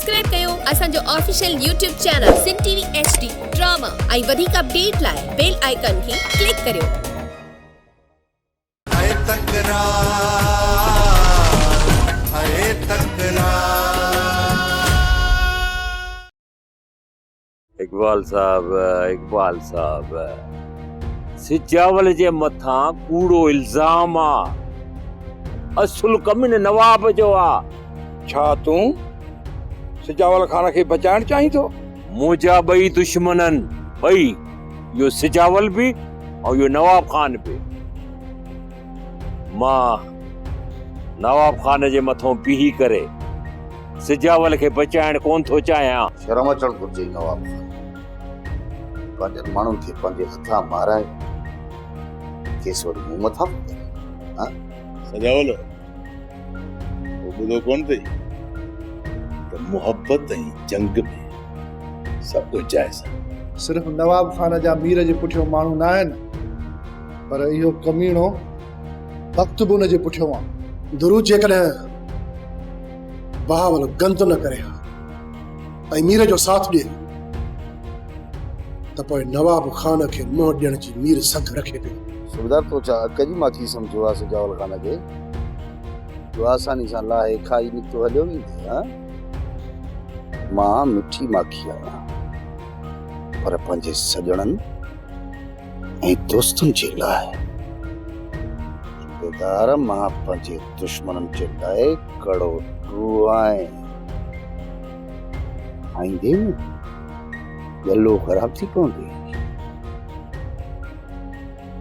Subscribe कयो असांजो official YouTube channel सिन TV HD drama ऐं वधीक अपडेट लाइ बेल आइकन खे क्लिक करियो। इकबाल साहब सिचावल जे मथा कूड़ो इल्जाम आ। असुल कमिन नवाब जो आ। छा तूं सिजावल खान खे बचाइण चाहीं थो? मुंहिंजा ॿई दुश्मनन ॿई, यो सिजावल भी और यो नवाब खान भी। मां नवाब खान जे मथों बीही करे सिजावल खे बचाइण कोन थो चाहियां। शर्म अचण घुरिजे नवाब खान, पंहिंजनि माण्हुनि खे पंहिंजे हथां माराए केस वरी मूं मथां सजावल ॿुधो कोन अथई त मुहबत ऐं जंग में सभु कुझु जाइज़ आहे। सिर्फ़ नवाब खान जा मीर जे पुठियों माण्हू न आहिनि, पर इहो कमीणो वक़्त बि हुन जे पुठियों आहे। दुरूद जेकॾहिं बहावल गंद न करे ऐं मीर जो साथ ॾिए त पोइ नवाब खान खे मुंहुं ॾियण जी मीर संग रखे पियो। सुबेदार तो छा अक जी माखी सम्झो आहे सिजावल खान खे, जो आसानी सां लाहे खाई निकितो हलियो वेंदे? मां मिठी माखी आहियां, पर पंहिंजे सॼणनि ऐं दोस्तनि जे लाइ। सुबेदार मां पंहिंजे दुश्मननि जे लाइ कड़ो टू आहियां। आईंदे न गलो ख़राब थी पवंदी।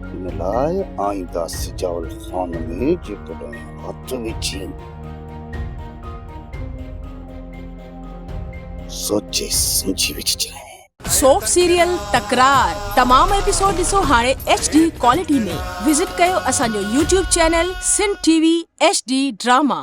इन लाइ आईंदा सिजावल खान में जेकॾहिं हथ विझी सोचे समझी विझजांइ। सोप सीरियल तकरार तमाम एपिसोड ॾिसो हाणे HD क्वालिटी में। विजिट कयो असांजो YouTube चैनल सिन टीवी HD ड्रामा।